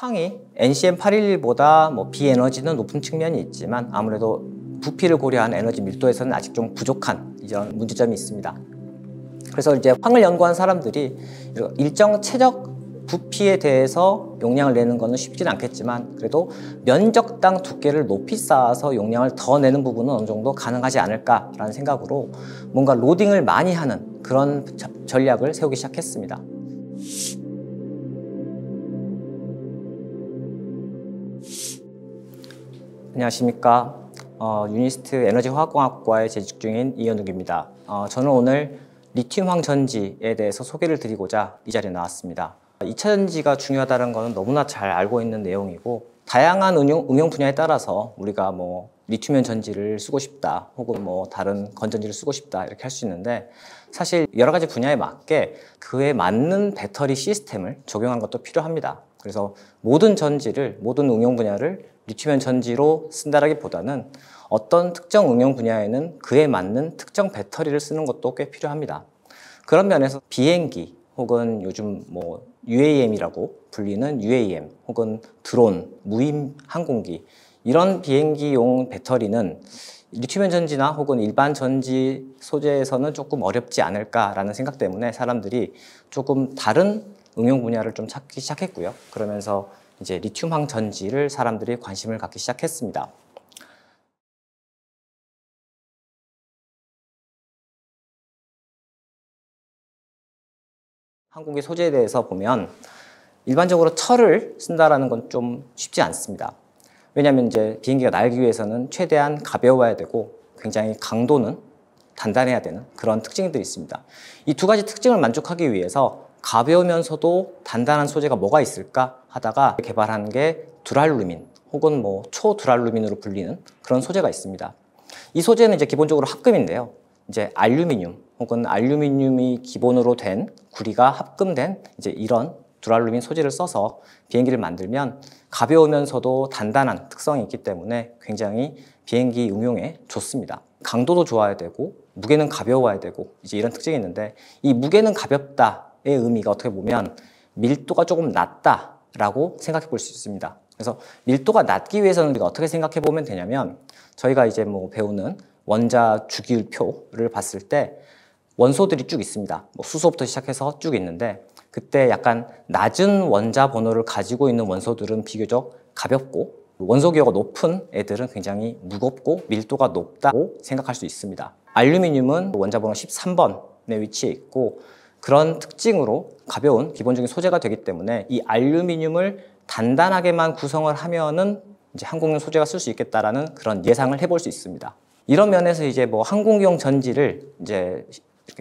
황이 NCM811보다 비에너지는 높은 측면이 있지만 아무래도 부피를 고려한 에너지 밀도에서는 아직 좀 부족한 이런 문제점이 있습니다. 그래서 이제 황을 연구한 사람들이 일정 최적 부피에 대해서 용량을 내는 것은 쉽지는 않겠지만 그래도 면적당 두께를 높이 쌓아서 용량을 더 내는 부분은 어느 정도 가능하지 않을까라는 생각으로 뭔가 로딩을 많이 하는 그런 전략을 세우기 시작했습니다. 안녕하십니까. 유니스트 에너지화학공학과에 재직 중인 이현욱입니다. 저는 오늘 리튬황 전지에 대해서 소개를 드리고자 이 자리에 나왔습니다. 2차 전지가 중요하다는 것은 너무나 잘 알고 있는 내용이고 다양한 응용 분야에 따라서 우리가 리튬이온 전지를 쓰고 싶다 혹은 다른 건전지를 쓰고 싶다 이렇게 할 수 있는데 사실 여러 가지 분야에 맞게 그에 맞는 배터리 시스템을 적용하는 것도 필요합니다. 그래서 모든 응용 분야를 리튬이온 전지로 쓴다라기보다는 어떤 특정 응용 분야에는 그에 맞는 특정 배터리를 쓰는 것도 꽤 필요합니다. 그런 면에서 비행기 혹은 요즘 UAM이라고 불리는 UAM 혹은 드론, 무인 항공기 이런 비행기용 배터리는 리튬이온 전지나 혹은 일반 전지 소재에서는 조금 어렵지 않을까라는 생각 때문에 사람들이 조금 다른 응용 분야를 좀 찾기 시작했고요. 그러면서 이제 리튬황 전지를 사람들이 관심을 갖기 시작했습니다. 항공기 소재에 대해서 보면 일반적으로 철을 쓴다라는 건 좀 쉽지 않습니다. 왜냐하면 이제 비행기가 날기 위해서는 최대한 가벼워야 되고 굉장히 강도는 단단해야 되는 그런 특징들이 있습니다. 이 두 가지 특징을 만족하기 위해서 가벼우면서도 단단한 소재가 뭐가 있을까 하다가 개발한 게 두랄루민 혹은 초두랄루민으로 불리는 그런 소재가 있습니다. 이 소재는 이제 기본적으로 합금인데요. 이제 알루미늄 혹은 알루미늄이 기본으로 된 구리가 합금된 이제 이런 두랄루민 소재를 써서 비행기를 만들면 가벼우면서도 단단한 특성이 있기 때문에 굉장히 비행기 응용에 좋습니다. 강도도 좋아야 되고 무게는 가벼워야 되고 이제 이런 특징이 있는데 이 무게는 가볍다의 의미가 어떻게 보면 밀도가 조금 낮다라고 생각해 볼 수 있습니다. 그래서 밀도가 낮기 위해서는 우리가 어떻게 생각해 보면 되냐면 저희가 이제 배우는 원자 주기율표를 봤을 때 원소들이 쭉 있습니다. 수소부터 시작해서 쭉 있는데 그때 약간 낮은 원자 번호를 가지고 있는 원소들은 비교적 가볍고 원소 기호가 높은 애들은 굉장히 무겁고 밀도가 높다고 생각할 수 있습니다. 알루미늄은 원자 번호 13번에 위치해 있고 그런 특징으로 가벼운 기본적인 소재가 되기 때문에 이 알루미늄을 단단하게만 구성을 하면은 이제 항공용 소재가 쓸 수 있겠다라는 그런 예상을 해볼 수 있습니다. 이런 면에서 이제 항공기용 전지를 이제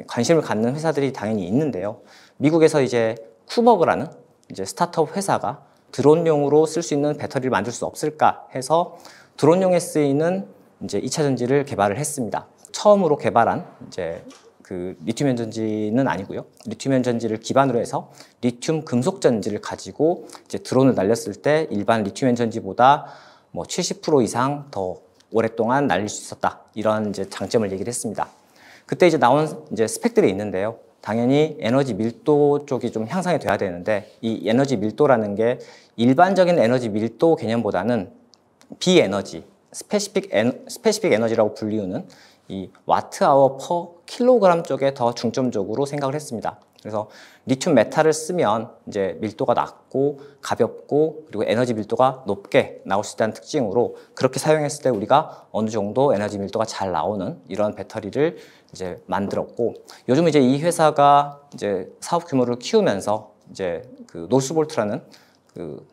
관심을 갖는 회사들이 당연히 있는데요. 미국에서 이제 쿠버그라는 이제 스타트업 회사가 드론용으로 쓸 수 있는 배터리를 만들 수 없을까 해서 드론용에 쓰이는 이제 2차 전지를 개발을 했습니다. 처음으로 개발한 이제 리튬이온 전지는 아니고요. 리튬이온 전지를 기반으로 해서 리튬 금속 전지를 가지고 이제 드론을 날렸을 때 일반 리튬이온 전지보다 70% 이상 더 오랫동안 날릴 수 있었다. 이런 이제 장점을 얘기를 했습니다. 그때 이제 나온 이제 스펙들이 있는데요. 당연히 에너지 밀도 쪽이 좀 향상이 돼야 되는데 이 에너지 밀도라는 게 일반적인 에너지 밀도 개념보다는 비에너지, 스페시픽 에너지라고 불리우는 이 와트 아워 퍼 킬로그램 쪽에 더 중점적으로 생각을 했습니다. 그래서 리튬 메탈을 쓰면 이제 밀도가 낮고 가볍고 그리고 에너지 밀도가 높게 나올 수 있다는 특징으로 그렇게 사용했을 때 우리가 어느 정도 에너지 밀도가 잘 나오는 이런 배터리를 이제 만들었고 요즘 이제 이 회사가 이제 사업 규모를 키우면서 이제 노스볼트라는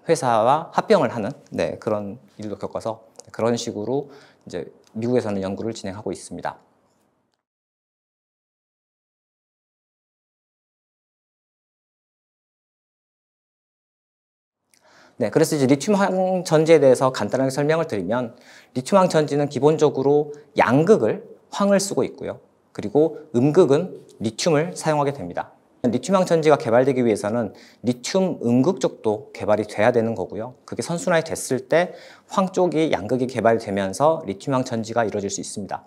회사와 합병을 하는 그런 일도 겪어서 그런 식으로 이제 미국에서는 연구를 진행하고 있습니다. 그래서 이제 리튬황 전지에 대해서 간단하게 설명을 드리면 리튬황 전지는 기본적으로 양극을 황을 쓰고 있고요. 그리고 음극은 리튬을 사용하게 됩니다. 리튬황 전지가 개발되기 위해서는 리튬 음극 쪽도 개발이 돼야 되는 거고요. 그게 선순환이 됐을 때 황 쪽이 양극이 개발이 되면서 리튬황 전지가 이루어질 수 있습니다.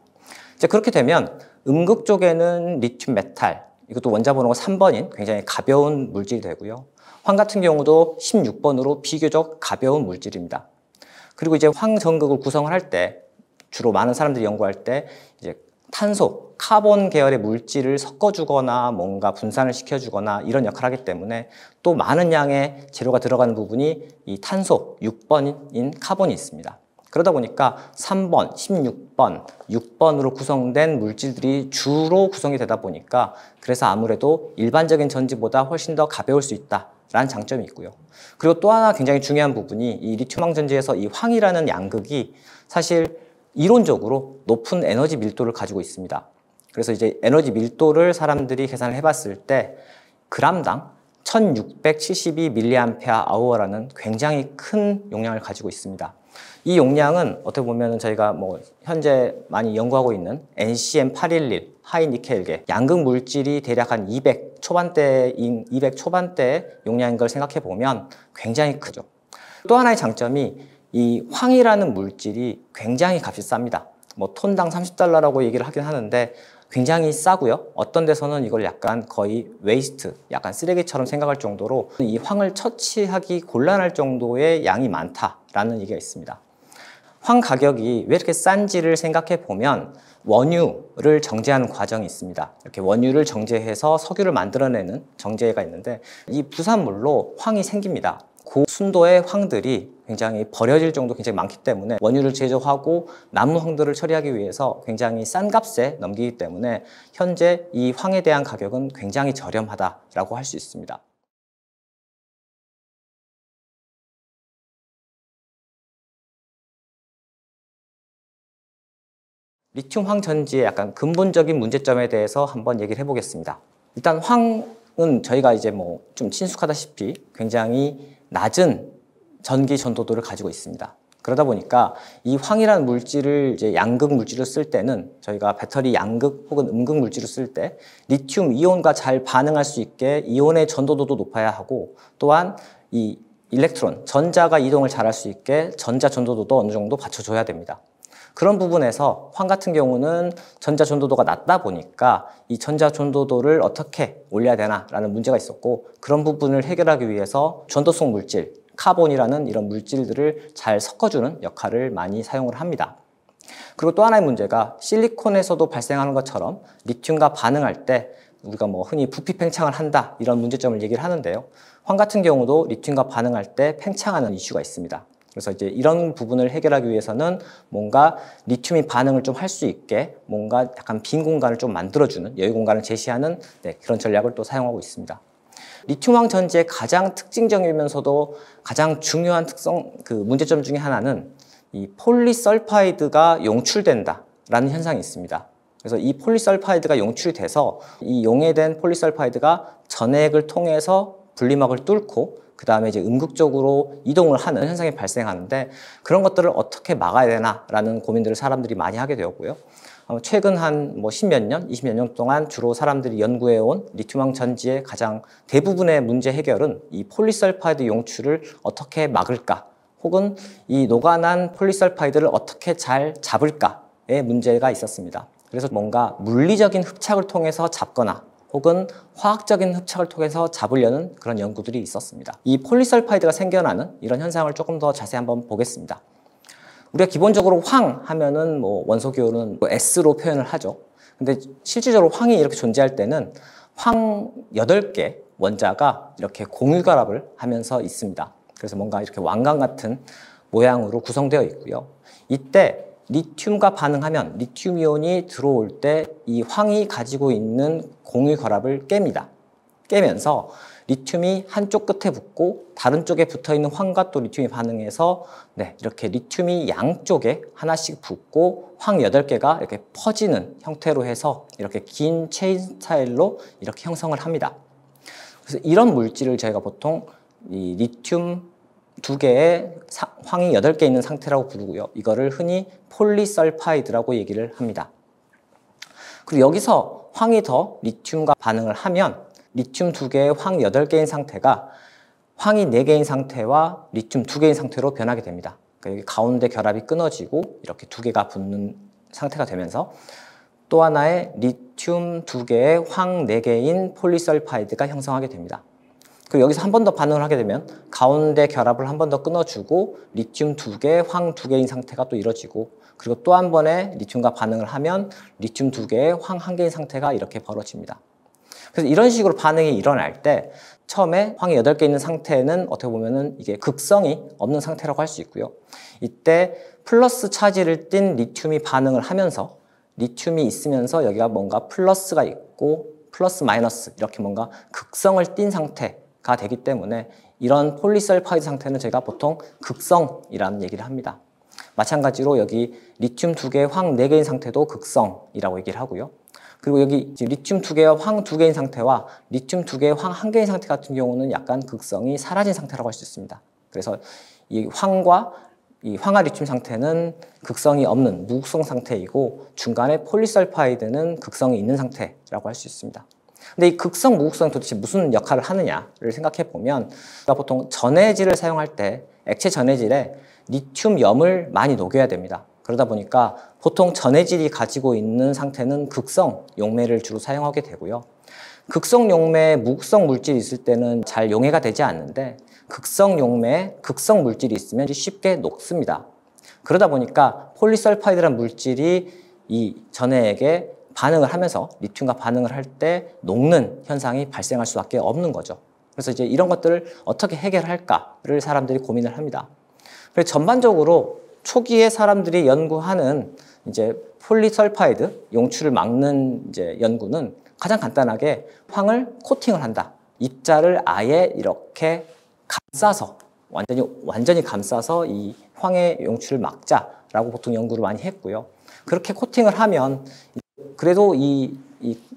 이제 그렇게 되면 음극 쪽에는 리튬 메탈, 이것도 원자 번호가 3번인 굉장히 가벼운 물질이 되고요. 황 같은 경우도 16번으로 비교적 가벼운 물질입니다. 그리고 이제 황전극을 구성을 할 때 주로 많은 사람들이 연구할 때 이제 탄소, 카본 계열의 물질을 섞어주거나 뭔가 분산을 시켜주거나 이런 역할을 하기 때문에 또 많은 양의 재료가 들어가는 부분이 이 탄소 6번인 카본이 있습니다. 그러다 보니까 3번, 16번, 6번으로 구성된 물질들이 주로 구성이 되다 보니까 그래서 아무래도 일반적인 전지보다 훨씬 더 가벼울 수 있다라는 장점이 있고요. 그리고 또 하나 굉장히 중요한 부분이 이 리튬황 전지에서 이 황이라는 양극이 사실 이론적으로 높은 에너지 밀도를 가지고 있습니다. 그래서 이제 에너지 밀도를 사람들이 계산을 해봤을 때 그람당 1672mAh라는 굉장히 큰 용량을 가지고 있습니다. 이 용량은 어떻게 보면 저희가 현재 많이 연구하고 있는 NCM811 하이니켈계 양극 물질이 대략 한 200 초반대의 용량인 걸 생각해 보면 굉장히 크죠. 또 하나의 장점이 이 황이라는 물질이 굉장히 값이 쌉니다. 톤당 $30라고 얘기를 하긴 하는데 굉장히 싸고요. 어떤 데서는 이걸 약간 거의 웨이스트, 약간 쓰레기처럼 생각할 정도로 이 황을 처치하기 곤란할 정도의 양이 많다라는 얘기가 있습니다. 황 가격이 왜 이렇게 싼지를 생각해 보면 원유를 정제하는 과정이 있습니다. 이렇게 원유를 정제해서 석유를 만들어내는 정제가 있는데 이 부산물로 황이 생깁니다. 고순도의 황들이 굉장히 버려질 정도 굉장히 많기 때문에 원유를 제조하고 남은 황들을 처리하기 위해서 굉장히 싼 값에 넘기기 때문에 현재 이 황에 대한 가격은 굉장히 저렴하다라고 할 수 있습니다. 리튬 황 전지의 약간 근본적인 문제점에 대해서 한번 얘기를 해보겠습니다. 일단 황은 저희가 이제 좀 친숙하다시피 굉장히 낮은 전기 전도도를 가지고 있습니다. 그러다 보니까 이 황이라는 물질을 이제 양극 물질을 쓸 때는 저희가 배터리 양극 혹은 음극 물질을 쓸 때 리튬 이온과 잘 반응할 수 있게 이온의 전도도도 높아야 하고 또한 이 일렉트론, 전자가 이동을 잘 할 수 있게 전자 전도도도 어느 정도 받쳐줘야 됩니다. 그런 부분에서 황 같은 경우는 전자 전도도가 낮다 보니까 이 전자 전도도를 어떻게 올려야 되나라는 문제가 있었고 그런 부분을 해결하기 위해서 전도성 물질, 카본이라는 이런 물질들을 잘 섞어주는 역할을 많이 사용을 합니다. 그리고 또 하나의 문제가 실리콘에서도 발생하는 것처럼 리튬과 반응할 때 우리가 흔히 부피 팽창을 한다 이런 문제점을 얘기를 하는데요. 황 같은 경우도 리튬과 반응할 때 팽창하는 이슈가 있습니다. 그래서 이제 이런 부분을 해결하기 위해서는 뭔가 리튬이 반응을 좀 할 수 있게 뭔가 약간 빈 공간을 좀 만들어주는 여유 공간을 제시하는 그런 전략을 또 사용하고 있습니다. 리튬황 전지의 가장 특징적이면서도 가장 중요한 문제점 중에 하나는 이 폴리설파이드가 용출된다라는 현상이 있습니다. 그래서 이 폴리설파이드가 용출이 돼서 이 용해된 폴리설파이드가 전해액을 통해서 분리막을 뚫고 그 다음에 이제 음극적으로 이동을 하는 현상이 발생하는데 그런 것들을 어떻게 막아야 되나라는 고민들을 사람들이 많이 하게 되었고요. 최근 한 10몇 년, 20몇 년 동안 주로 사람들이 연구해온 리튬황 전지의 가장 대부분의 문제 해결은 이 폴리설파이드 용출을 어떻게 막을까 혹은 이 녹아난 폴리설파이드를 어떻게 잘 잡을까의 문제가 있었습니다. 그래서 뭔가 물리적인 흡착을 통해서 잡거나 혹은 화학적인 흡착을 통해서 잡으려는 그런 연구들이 있었습니다. 이 폴리설파이드가 생겨나는 이런 현상을 조금 더 자세히 한번 보겠습니다. 우리가 기본적으로 황 하면은 원소 기호는 S로 표현을 하죠. 근데 실질적으로 황이 이렇게 존재할 때는 황 8개 원자가 이렇게 공유결합을 하면서 있습니다. 그래서 뭔가 이렇게 왕관 같은 모양으로 구성되어 있고요. 이때 리튬과 반응하면 리튬 이온이 들어올 때 이 황이 가지고 있는 공유 결합을 깹니다. 깨면서 리튬이 한쪽 끝에 붙고 다른 쪽에 붙어있는 황과 또 리튬이 반응해서 이렇게 리튬이 양쪽에 하나씩 붙고 황 8개가 이렇게 퍼지는 형태로 해서 이렇게 긴 체인 스타일로 이렇게 형성을 합니다. 그래서 이런 물질을 저희가 보통 이 리튬 2개의 황이 8개 있는 상태라고 부르고요. 이거를 흔히 폴리설파이드라고 얘기를 합니다. 그리고 여기서 황이 더 리튬과 반응을 하면 리튬 2개의 황 8개인 상태가 황이 4개인 상태와 리튬 2개인 상태로 변하게 됩니다. 그러니까 여기 가운데 결합이 끊어지고 이렇게 2개가 붙는 상태가 되면서 또 하나의 리튬 2개의 황 4개인 폴리설파이드가 형성하게 됩니다. 그리고 여기서 한 번 더 반응을 하게 되면 가운데 결합을 한 번 더 끊어주고 리튬 2개, 황 2개인 상태가 또 이루어지고, 그리고 또 한 번에 리튬과 반응을 하면 리튬 2개에 황 1개인 상태가 이렇게 벌어집니다. 그래서 이런 식으로 반응이 일어날 때 처음에 황이 8개 있는 상태는 어떻게 보면은 이게 극성이 없는 상태라고 할 수 있고요. 이때 플러스 차지를 띤 리튬이 반응을 하면서 리튬이 있으면서 여기가 뭔가 플러스가 있고 플러스 마이너스 이렇게 뭔가 극성을 띤 상태가 되기 때문에 이런 폴리설파이드 상태는 저희가 보통 극성이라는 얘기를 합니다. 마찬가지로 여기 리튬 2개, 황 4개인 상태도 극성이라고 얘기를 하고요. 그리고 여기 리튬 2개와 황 2개인 상태와 리튬 2개, 황 1개인 상태 같은 경우는 약간 극성이 사라진 상태라고 할 수 있습니다. 그래서 이 황과 이 황화 리튬 상태는 극성이 없는 무극성 상태이고, 중간에 폴리설파이드는 극성이 있는 상태라고 할 수 있습니다. 근데 이 극성, 무극성이 도대체 무슨 역할을 하느냐를 생각해 보면, 우리가 보통 전해질을 사용할 때 액체 전해질에 리튬염을 많이 녹여야 됩니다. 그러다 보니까 보통 전해질이 가지고 있는 상태는 극성 용매를 주로 사용하게 되고요. 극성 용매에 무극성 물질이 있을 때는 잘 용해가 되지 않는데, 극성 용매에 극성 물질이 있으면 쉽게 녹습니다. 그러다 보니까 폴리설파이드라는 물질이 이 전해액에 반응을 하면서 리튬과 반응을 할 때 녹는 현상이 발생할 수밖에 없는 거죠. 그래서 이제 이런 것들을 어떻게 해결할까를 사람들이 고민을 합니다. 그래서 전반적으로 초기에 사람들이 연구하는 이제 폴리설파이드 용출을 막는 이제 연구는 가장 간단하게 황을 코팅을 한다. 입자를 아예 이렇게 감싸서 완전히 감싸서 이 황의 용출을 막자라고 보통 연구를 많이 했고요. 그렇게 코팅을 하면 그래도 이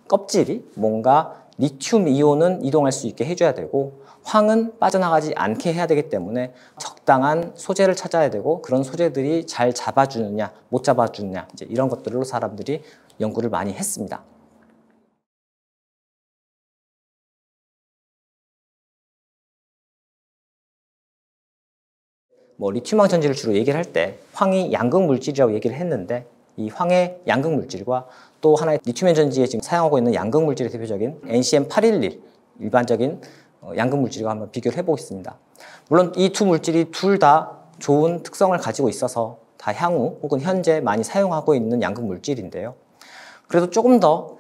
껍질이 뭔가 리튬 이온은 이동할 수 있게 해줘야 되고, 황은 빠져나가지 않게 해야 되기 때문에 적당한 소재를 찾아야 되고, 그런 소재들이 잘 잡아주느냐 못 잡아주느냐 이제 이런 것들로 사람들이 연구를 많이 했습니다. 리튬황 전지를 주로 얘기를 할 때 황이 양극 물질이라고 얘기를 했는데, 이 황의 양극 물질과 또 하나의 리튬 전지에 지금 사용하고 있는 양극 물질의 대표적인 NCM811 일반적인 양극 물질과 한번 비교를 해보겠습니다. 물론 이 두 물질이 둘 다 좋은 특성을 가지고 있어서 다 향후 혹은 현재 많이 사용하고 있는 양극 물질인데요. 그래도 조금 더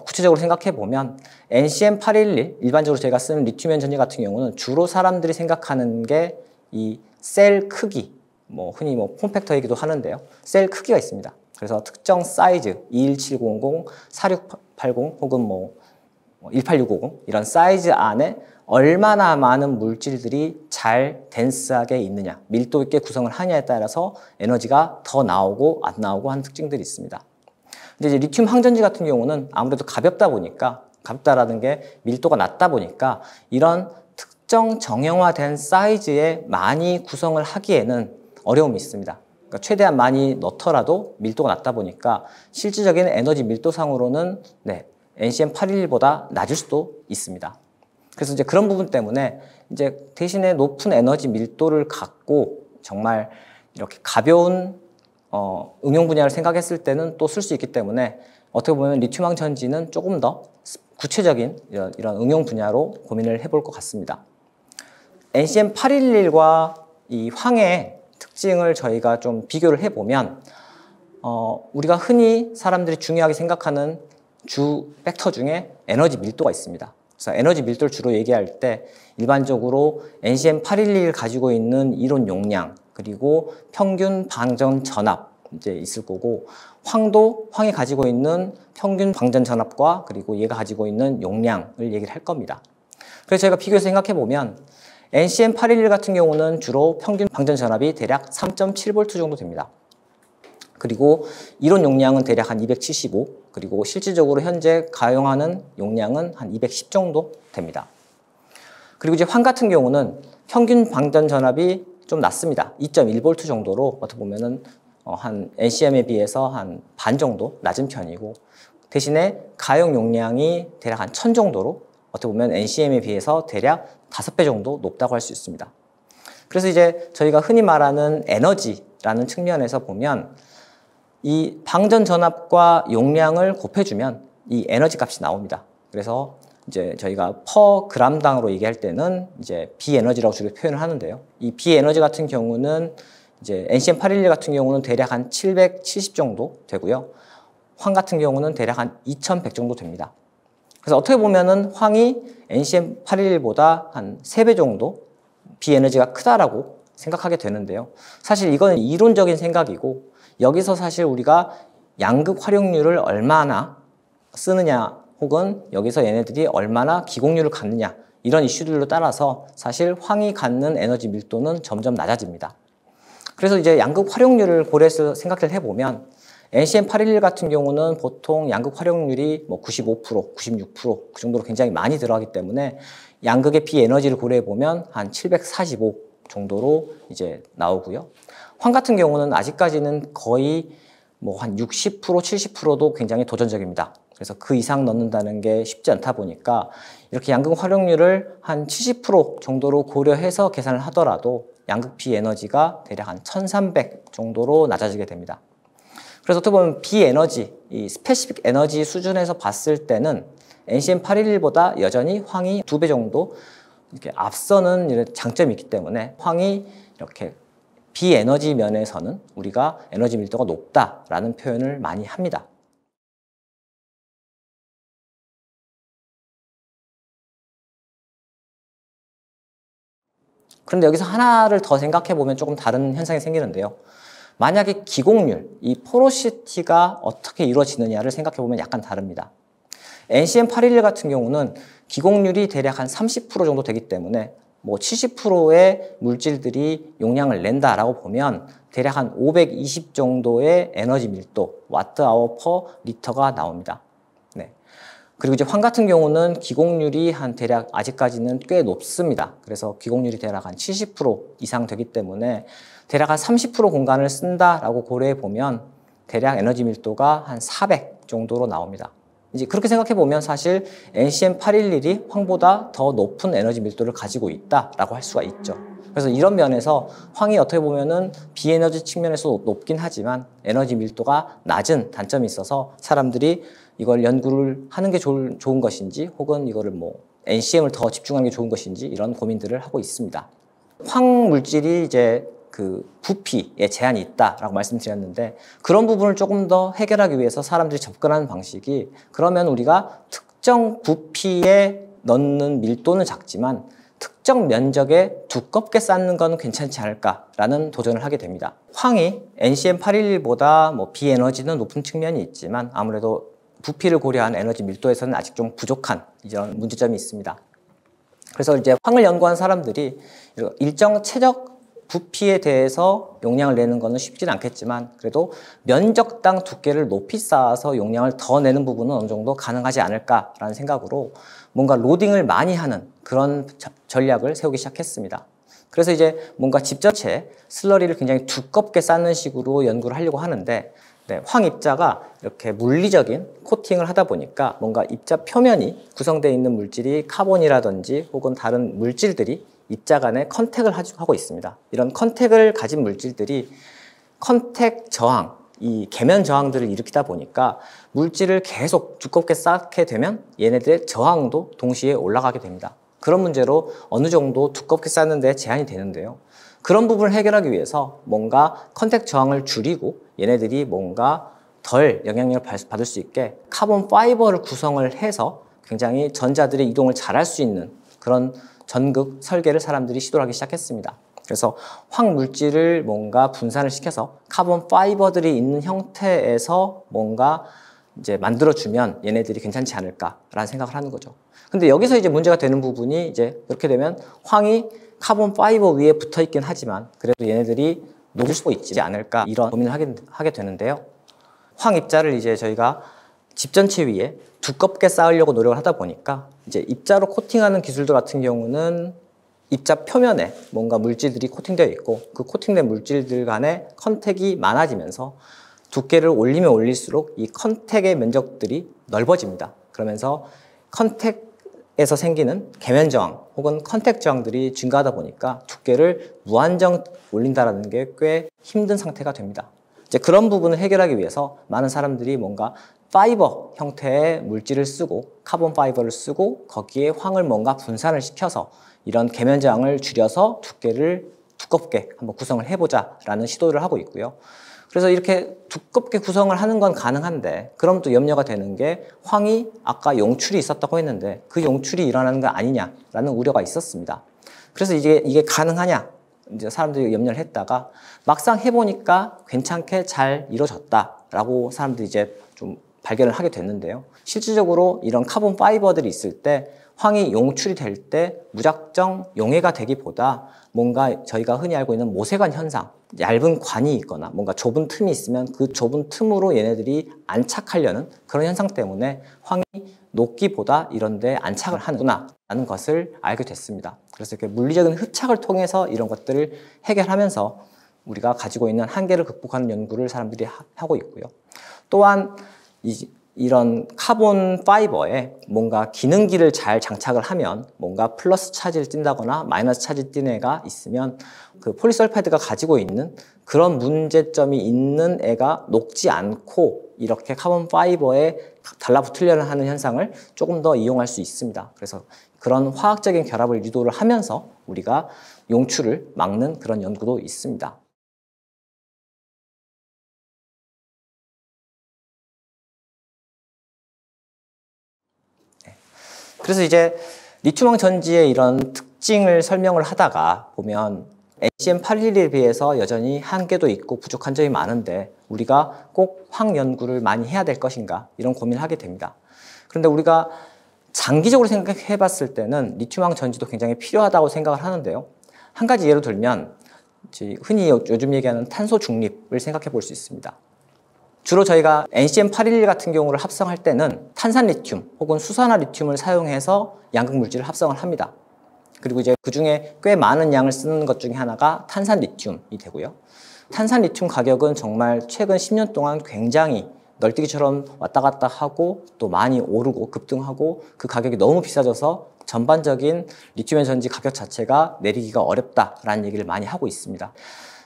구체적으로 생각해 보면 NCM811 일반적으로 제가 쓰는 리튬 전지 같은 경우는 주로 사람들이 생각하는 게 이 셀 크기, 흔히 폼팩터이기도 하는데요. 셀 크기가 있습니다. 그래서 특정 사이즈 21700, 4680 혹은 18650 이런 사이즈 안에 얼마나 많은 물질들이 잘 덴스하게 있느냐, 밀도 있게 구성을 하냐에 따라서 에너지가 더 나오고 안 나오고 하는 특징들이 있습니다. 근데 이제 리튬 항전지 같은 경우는 아무래도 가볍다라는 게 밀도가 낮다 보니까 이런 특정 정형화된 사이즈에 많이 구성을 하기에는 어려움이 있습니다. 그러니까 최대한 많이 넣더라도 밀도가 낮다 보니까 실질적인 에너지 밀도상으로는 NCM811보다 낮을 수도 있습니다. 그래서 이제 그런 부분 때문에 이제 대신에 높은 에너지 밀도를 갖고 정말 이렇게 가벼운 응용 분야를 생각했을 때는 또 쓸 수 있기 때문에, 어떻게 보면 리튬황 전지는 조금 더 구체적인 이런 응용 분야로 고민을 해볼 것 같습니다. NCM811과 이 황의 특징을 저희가 좀 비교를 해보면, 우리가 흔히 사람들이 중요하게 생각하는 주 팩터 중에 에너지 밀도가 있습니다. 그래서 에너지 밀도를 주로 얘기할 때 일반적으로 NCM811을 가지고 있는 이론 용량, 그리고 평균 방전 전압 이제 있을 거고, 황이 가지고 있는 평균 방전 전압과 그리고 얘가 가지고 있는 용량을 얘기를 할 겁니다. 그래서 저희가 비교해서 생각해 보면 NCM811 같은 경우는 주로 평균 방전 전압이 대략 3.7V 정도 됩니다. 그리고 이론 용량은 대략 한 275, 그리고 실질적으로 현재 가용하는 용량은 한 210 정도 됩니다. 그리고 이제 황 같은 경우는 평균 방전 전압이 좀 낮습니다. 2.1V 정도로 어떻게 보면은 한 NCM에 비해서 한 반 정도 낮은 편이고, 대신에 가용 용량이 대략 한 1000 정도로 어떻게 보면 NCM에 비해서 대략 5배 정도 높다고 할 수 있습니다. 그래서 이제 저희가 흔히 말하는 에너지라는 측면에서 보면 이 방전 전압과 용량을 곱해주면 이 에너지 값이 나옵니다. 그래서 이제 저희가 퍼 그램당으로 얘기할 때는 이제 비에너지라고 주로 표현을 하는데요. 이 비에너지 같은 경우는 이제 NCM811 같은 경우는 대략 한 770 정도 되고요. 황 같은 경우는 대략 한 2100 정도 됩니다. 그래서 어떻게 보면은 황이 NCM811보다 한 3배 정도 비에너지가 크다라고 생각하게 되는데요. 사실 이건 이론적인 생각이고, 여기서 사실 우리가 양극 활용률을 얼마나 쓰느냐, 혹은 여기서 얘네들이 얼마나 기공률을 갖느냐, 이런 이슈들로 따라서 사실 황이 갖는 에너지 밀도는 점점 낮아집니다. 그래서 이제 양극 활용률을 고려해서 생각을 해보면 NCM811 같은 경우는 보통 양극 활용률이 뭐 95%, 96%그 정도로 굉장히 많이 들어가기 때문에 양극의 비에너지를 고려해보면 한 745 정도로 이제 나오고요. 황 같은 경우는 아직까지는 거의 뭐 한 60%, 70%도 굉장히 도전적입니다. 그래서 그 이상 넣는다는 게 쉽지 않다 보니까 이렇게 양극 활용률을 한 70% 정도로 고려해서 계산을 하더라도 양극 비에너지가 대략 한 1300 정도로 낮아지게 됩니다. 그래서 어떻게 보면 비에너지, 이 스페시픽 에너지 수준에서 봤을 때는 NCM811보다 여전히 황이 2배 정도 이렇게 앞서는 이런 장점이 있기 때문에 황이 이렇게 비에너지 면에서는 우리가 에너지 밀도가 높다라는 표현을 많이 합니다. 그런데 여기서 하나를 더 생각해 보면 조금 다른 현상이 생기는데요. 만약에 기공률, 이 포로시티가 어떻게 이루어지느냐를 생각해 보면 약간 다릅니다. NCM811 같은 경우는 기공률이 대략 한 30% 정도 되기 때문에 뭐 70%의 물질들이 용량을 낸다라고 보면 대략 한 520 정도의 에너지 밀도, 와트 아워 퍼 리터가 나옵니다. 네. 그리고 이제 황 같은 경우는 기공률이 한 대략 아직까지는 꽤 높습니다. 그래서 기공률이 대략 한 70% 이상 되기 때문에 대략 한 30% 공간을 쓴다라고 고려해 보면 대략 에너지 밀도가 한 400 정도로 나옵니다. 이제 그렇게 생각해 보면 사실 NCM811이 황보다 더 높은 에너지 밀도를 가지고 있다라고 할 수가 있죠. 그래서 이런 면에서 황이 어떻게 보면은 비에너지 측면에서 높긴 하지만 에너지 밀도가 낮은 단점이 있어서 사람들이 이걸 연구를 하는 게 좋은 것인지, 혹은 이거를 뭐 NCM을 더 집중하는 게 좋은 것인지, 이런 고민들을 하고 있습니다. 황 물질이 이제 그 부피에 제한이 있다라고 말씀드렸는데, 그런 부분을 조금 더 해결하기 위해서 사람들이 접근하는 방식이, 그러면 우리가 특정 부피에 넣는 밀도는 작지만 특정 면적에 두껍게 쌓는 건 괜찮지 않을까라는 도전을 하게 됩니다. 황이 NCM811보다 뭐 비에너지는 높은 측면이 있지만 아무래도 부피를 고려한 에너지 밀도에서는 아직 좀 부족한 이런 문제점이 있습니다. 그래서 이제 황을 연구한 사람들이 일정 최적 부피에 대해서 용량을 내는 것은 쉽지는 않겠지만, 그래도 면적당 두께를 높이 쌓아서 용량을 더 내는 부분은 어느 정도 가능하지 않을까라는 생각으로 뭔가 로딩을 많이 하는 그런 전략을 세우기 시작했습니다. 그래서 이제 뭔가 집 전체에 슬러리를 굉장히 두껍게 쌓는 식으로 연구를 하려고 하는데, 네, 황 입자가 이렇게 물리적인 코팅을 하다 보니까 뭔가 입자 표면이 구성되어 있는 물질이 카본이라든지 혹은 다른 물질들이 입자 간에 컨택을 하고 있습니다. 이런 컨택을 가진 물질들이 컨택 저항, 이 계면 저항들을 일으키다 보니까 물질을 계속 두껍게 쌓게 되면 얘네들의 저항도 동시에 올라가게 됩니다. 그런 문제로 어느 정도 두껍게 쌓는 데 제한이 되는데요. 그런 부분을 해결하기 위해서 뭔가 컨택 저항을 줄이고 얘네들이 뭔가 덜 영향력을 받을 수 있게 카본 파이버를 구성을 해서 굉장히 전자들의 이동을 잘할 수 있는 그런 전극 설계를 사람들이 시도를 하기 시작했습니다. 그래서 황 물질을 뭔가 분산을 시켜서 카본 파이버들이 있는 형태에서 뭔가 이제 만들어주면 얘네들이 괜찮지 않을까라는 생각을 하는 거죠. 근데 여기서 이제 문제가 되는 부분이, 이제 그렇게 되면 황이 카본 파이버 위에 붙어 있긴 하지만 그래도 얘네들이 녹을 수도 있지 않을까, 이런 고민을 하게 되는데요. 황 입자를 이제 저희가 집 전체 위에 두껍게 쌓으려고 노력을 하다 보니까 이제 입자로 코팅하는 기술들 같은 경우는 입자 표면에 뭔가 물질들이 코팅되어 있고 그 코팅된 물질들 간의 컨택이 많아지면서 두께를 올리면 올릴수록 이 컨택의 면적들이 넓어집니다. 그러면서 컨택에서 생기는 계면 저항 혹은 컨택 저항들이 증가하다 보니까 두께를 무한정 올린다는 게 꽤 힘든 상태가 됩니다. 이제 그런 부분을 해결하기 위해서 많은 사람들이 뭔가 파이버 형태의 물질을 쓰고 카본 파이버를 쓰고 거기에 황을 뭔가 분산을 시켜서 이런 계면장을 줄여서 두께를 두껍게 한번 구성을 해보자 라는 시도를 하고 있고요. 그래서 이렇게 두껍게 구성을 하는 건 가능한데 그럼 또 염려가 되는 게 황이 아까 용출이 있었다고 했는데 그 용출이 일어나는 거 아니냐라는 우려가 있었습니다. 그래서 이게 가능하냐 이제 사람들이 염려를 했다가 막상 해보니까 괜찮게 잘 이루어졌다라고 사람들이 이제 좀 발견을 하게 됐는데요. 실질적으로 이런 카본 파이버들이 있을 때 황이 용출이 될 때 무작정 용해가 되기보다 뭔가 저희가 흔히 알고 있는 모세관 현상, 얇은 관이 있거나 뭔가 좁은 틈이 있으면 그 좁은 틈으로 얘네들이 안착하려는 그런 현상 때문에 황이 녹기보다 이런 데 안착을 하는구나 라는 것을 알게 됐습니다. 그래서 이렇게 물리적인 흡착을 통해서 이런 것들을 해결하면서 우리가 가지고 있는 한계를 극복하는 연구를 사람들이 하고 있고요. 또한 이런 카본 파이버에 뭔가 기능기를 잘 장착을 하면 뭔가 플러스 차지를 띈다거나 마이너스 차지를 띈 애가 있으면 그 폴리설파이드가 가지고 있는 그런 문제점이 있는 애가 녹지 않고 이렇게 카본 파이버에 달라붙으려는 하는 현상을 조금 더 이용할 수 있습니다. 그래서 그런 화학적인 결합을 유도를 하면서 우리가 용출을 막는 그런 연구도 있습니다. 그래서 이제 리튬황 전지의 이런 특징을 설명을 하다가 보면 NCM811에 비해서 여전히 한계도 있고 부족한 점이 많은데 우리가 꼭 황 연구를 많이 해야 될 것인가 이런 고민을 하게 됩니다. 그런데 우리가 장기적으로 생각해 봤을 때는 리튬황 전지도 굉장히 필요하다고 생각을 하는데요. 한 가지 예로 들면 흔히 요즘 얘기하는 탄소 중립을 생각해 볼 수 있습니다. 주로 저희가 NCM811 같은 경우를 합성할 때는 탄산 리튬 혹은 수산화 리튬을 사용해서 양극 물질을 합성을 합니다. 그리고 이제 그 중에 꽤 많은 양을 쓰는 것 중에 하나가 탄산 리튬이 되고요. 탄산 리튬 가격은 정말 최근 10년 동안 굉장히 널뛰기처럼 왔다 갔다 하고 또 많이 오르고 급등하고 그 가격이 너무 비싸져서 전반적인 리튬의 전지 가격 자체가 내리기가 어렵다라는 얘기를 많이 하고 있습니다.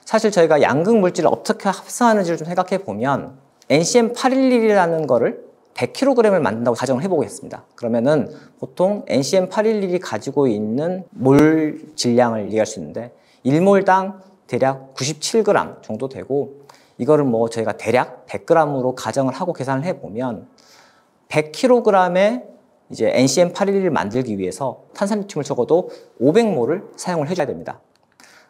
사실 저희가 양극 물질을 어떻게 합성하는지를 좀 생각해 보면 NCM811이라는 거를 100kg을 만든다고 가정을 해보겠습니다. 그러면은 보통 NCM811이 가지고 있는 몰 질량을 얘기할 수 있는데 1몰당 대략 97g 정도 되고 이거를 뭐 저희가 대략 100g으로 가정을 하고 계산을 해보면 100kg의 이제 NCM811을 만들기 위해서 탄산리튬을 적어도 500몰을 사용을 해줘야 됩니다.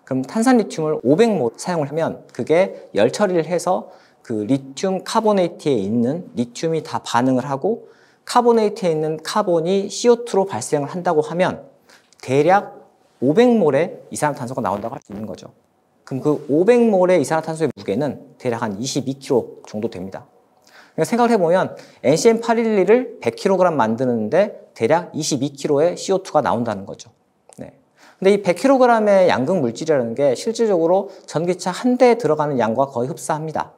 그럼 탄산리튬을 500몰 사용을 하면 그게 열 처리를 해서 그 리튬 카보네이트에 있는 리튬이 다 반응을 하고 카보네이트에 있는 카본이 CO2로 발생을 한다고 하면 대략 500몰의 이산화탄소가 나온다고 할 수 있는 거죠. 그럼 그 500몰의 이산화탄소의 무게는 대략 한 22kg 정도 됩니다. 그러니까 생각을 해보면 NCM811을 100kg 만드는데 대략 22kg의 CO2가 나온다는 거죠. 네. 근데 이 100kg의 양극 물질이라는 게 실질적으로 전기차 한 대에 들어가는 양과 거의 흡사합니다.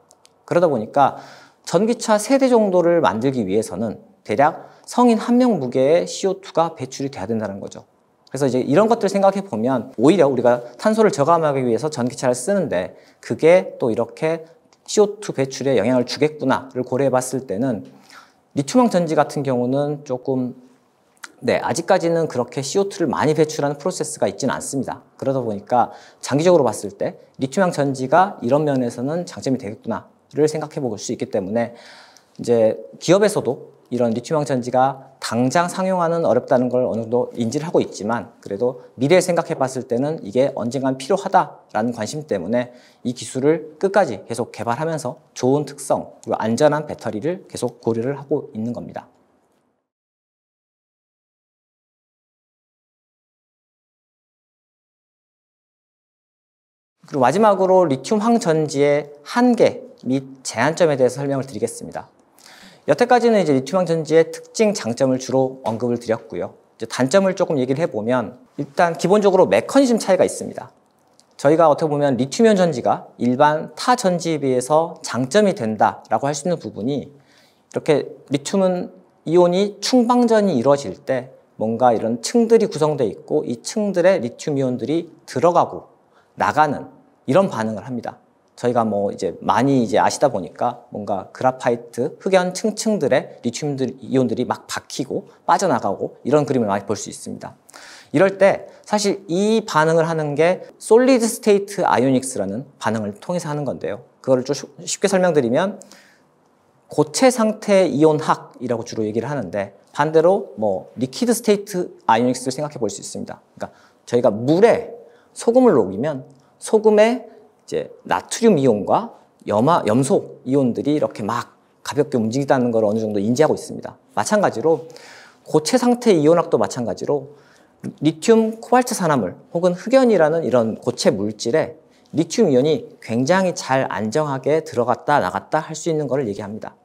그러다 보니까 전기차 3대 정도를 만들기 위해서는 대략 성인 한 명 무게의 CO2가 배출이 돼야 된다는 거죠. 그래서 이제 이런 것들을 생각해 보면 오히려 우리가 탄소를 저감하기 위해서 전기차를 쓰는데 그게 또 이렇게 CO2 배출에 영향을 주겠구나를 고려해 봤을 때는 리튬황 전지 같은 경우는 조금 아직까지는 그렇게 CO2를 많이 배출하는 프로세스가 있지는 않습니다. 그러다 보니까 장기적으로 봤을 때 리튬황 전지가 이런 면에서는 장점이 되겠구나를 생각해 볼 수 있기 때문에 이제 기업에서도 이런 리튬황 전지가 당장 상용화는 어렵다는 걸 어느 정도 인지를 하고 있지만 그래도 미래를 생각해 봤을 때는 이게 언젠간 필요하다라는 관심 때문에 이 기술을 끝까지 계속 개발하면서 좋은 특성 그리고 안전한 배터리를 계속 고려를 하고 있는 겁니다. 그리고 마지막으로 리튬황 전지의 한계 및 제한점에 대해서 설명을 드리겠습니다. 여태까지는 이제 리튬황 전지의 특징, 장점을 주로 언급을 드렸고요. 이제 단점을 조금 얘기를 해보면 일단 기본적으로 메커니즘 차이가 있습니다. 저희가 어떻게 보면 리튬이온 전지가 일반 타 전지에 비해서 장점이 된다라고 할 수 있는 부분이 이렇게 리튬은 이온이 충방전이 이루어질 때 뭔가 이런 층들이 구성되어 있고 이 층들에 리튬 이온들이 들어가고 나가는 이런 반응을 합니다. 저희가 뭐 이제 많이 이제 아시다 보니까 뭔가 그라파이트 흑연 층층들의 리튬 이온들이 막 박히고 빠져나가고 이런 그림을 많이 볼 수 있습니다. 이럴 때 사실 이 반응을 하는 게 솔리드 스테이트 아이오닉스라는 반응을 통해서 하는 건데요. 그거를 좀 쉽게 설명드리면 고체 상태 이온학이라고 주로 얘기를 하는데, 반대로 뭐 리퀴드 스테이트 아이오닉스를 생각해 볼 수 있습니다. 그러니까 저희가 물에 소금을 녹이면 소금에 이제 나트륨 이온과 염소 이온들이 이렇게 막 가볍게 움직인다는 걸 어느 정도 인지하고 있습니다. 마찬가지로 고체 상태 이온학도 마찬가지로 리튬 코발트 산화물 혹은 흑연이라는 이런 고체 물질에 리튬 이온이 굉장히 잘 안정하게 들어갔다 나갔다 할 수 있는 것을 얘기합니다.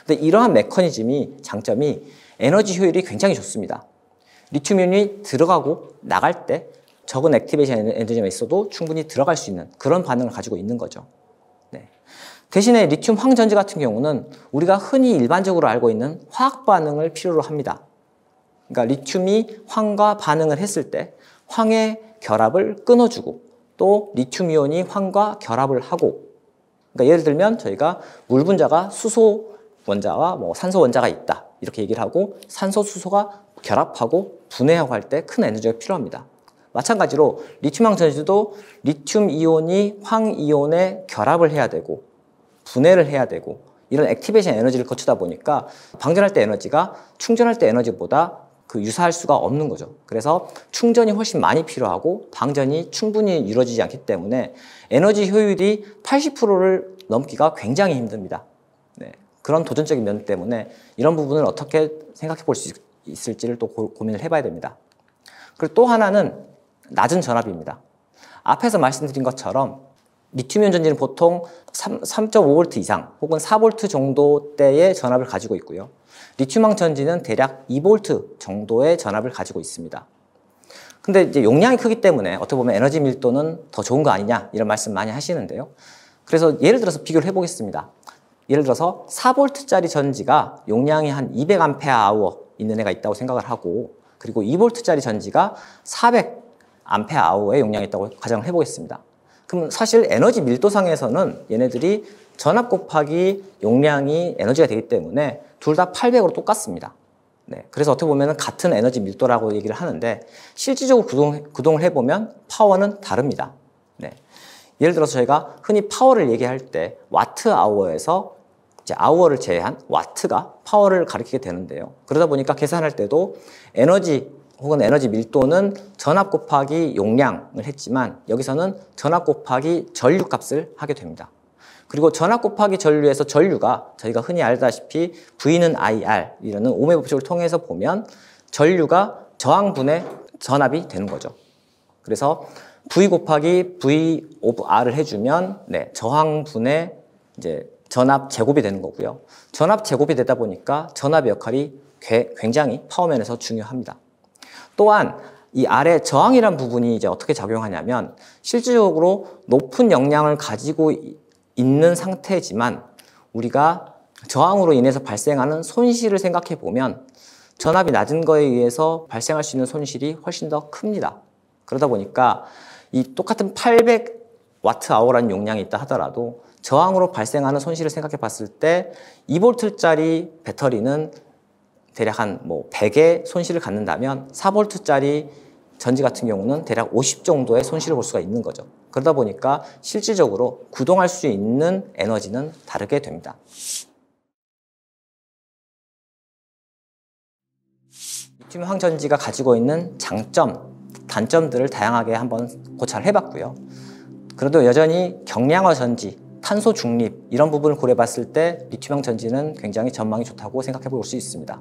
근데 이러한 메커니즘이 장점이 에너지 효율이 굉장히 좋습니다. 리튬 이온이 들어가고 나갈 때 적은 액티베이션 에너지만 있어도 충분히 들어갈 수 있는 그런 반응을 가지고 있는 거죠. 네. 대신에 리튬 황전지 같은 경우는 우리가 흔히 일반적으로 알고 있는 화학 반응을 필요로 합니다. 그러니까 리튬이 황과 반응을 했을 때 황의 결합을 끊어주고 또 리튬 이온이 황과 결합을 하고, 그러니까 예를 들면 저희가 물 분자가 수소 원자와 뭐 산소 원자가 있다 이렇게 얘기를 하고 산소 수소가 결합하고 분해하고 할 때 큰 에너지가 필요합니다. 마찬가지로 리튬 황전지도 리튬 이온이 황 이온에 결합을 해야 되고 분해를 해야 되고 이런 액티베이션 에너지를 거치다 보니까 방전할 때 에너지가 충전할 때 에너지보다 유사할 수가 없는 거죠. 그래서 충전이 훨씬 많이 필요하고 방전이 충분히 이루어지지 않기 때문에 에너지 효율이 80%를 넘기가 굉장히 힘듭니다. 네. 그런 도전적인 면 때문에 이런 부분을 어떻게 생각해 볼 수 있을지를 또 고민을 해봐야 됩니다. 그리고 또 하나는 낮은 전압입니다. 앞에서 말씀드린 것처럼 리튬이온 전지는 보통 3.5V 이상 혹은 4V 정도대의 전압을 가지고 있고요. 리튬황 전지는 대략 2V 정도의 전압을 가지고 있습니다. 근데 이제 용량이 크기 때문에 어떻게 보면 에너지 밀도는 더 좋은 거 아니냐 이런 말씀 많이 하시는데요. 그래서 예를 들어서 비교를 해보겠습니다. 예를 들어서 4V짜리 전지가 용량이 한 200Ah 있는 애가 있다고 생각을 하고, 그리고 2V짜리 전지가 400Ah 용량이 있다고 가정을 해보겠습니다. 그럼 사실 에너지 밀도상에서는 얘네들이 전압 곱하기 용량이 에너지가 되기 때문에 둘 다 800으로 똑같습니다. 네, 그래서 어떻게 보면 같은 에너지 밀도라고 얘기를 하는데 실질적으로 구동을 해보면 파워는 다릅니다. 네. 예를 들어서 저희가 흔히 파워를 얘기할 때 와트 아워에서 이제 아워를 제외한 와트가 파워를 가리키게 되는데요. 그러다 보니까 계산할 때도 에너지 혹은 에너지 밀도는 전압 곱하기 용량을 했지만 여기서는 전압 곱하기 전류 값을 하게 됩니다. 그리고 전압 곱하기 전류에서 전류가 저희가 흔히 알다시피 V는 IR 이라는 오음의 법칙을 통해서 보면 전류가 저항분의 전압이 되는 거죠. 그래서 V 곱하기 V 오브 R을 해주면 네, 저항분의 이제 전압 제곱이 되는 거고요. 전압 제곱이 되다 보니까 전압의 역할이 굉장히 파워면에서 중요합니다. 또한 이 아래 저항이란 부분이 이제 어떻게 작용하냐면 실질적으로 높은 영향을 가지고 있는 상태지만 우리가 저항으로 인해서 발생하는 손실을 생각해 보면 전압이 낮은 거에 의해서 발생할 수 있는 손실이 훨씬 더 큽니다. 그러다 보니까 이 똑같은 800Wh라는 용량이 있다 하더라도 저항으로 발생하는 손실을 생각해 봤을 때 2V짜리 배터리는 대략 한 100의 손실을 갖는다면 4V짜리 전지 같은 경우는 대략 50 정도의 손실을 볼 수가 있는 거죠. 그러다 보니까 실질적으로 구동할 수 있는 에너지는 다르게 됩니다. 리튬 황전지가 가지고 있는 장점, 단점들을 다양하게 한번 고찰을 해봤고요. 그래도 여전히 경량화 전지, 탄소 중립 이런 부분을 고려해봤을 때 리튬 황전지는 굉장히 전망이 좋다고 생각해 볼 수 있습니다.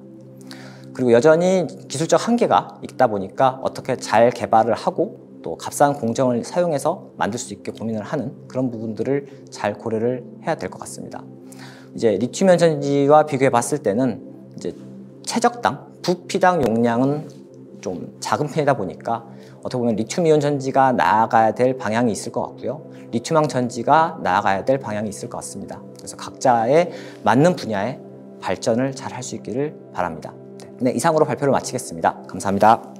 그리고 여전히 기술적 한계가 있다 보니까 어떻게 잘 개발을 하고 또 값싼 공정을 사용해서 만들 수 있게 고민을 하는 그런 부분들을 잘 고려를 해야 될 것 같습니다. 이제 리튬이온 전지와 비교해 봤을 때는 이제 최적당 부피당 용량은 좀 작은 편이다 보니까 어떻게 보면 리튬이온 전지가 나아가야 될 방향이 있을 것 같고요. 리튬황 전지가 나아가야 될 방향이 있을 것 같습니다. 그래서 각자의 맞는 분야의 발전을 잘 할 수 있기를 바랍니다. 네, 이상으로 발표를 마치겠습니다. 감사합니다.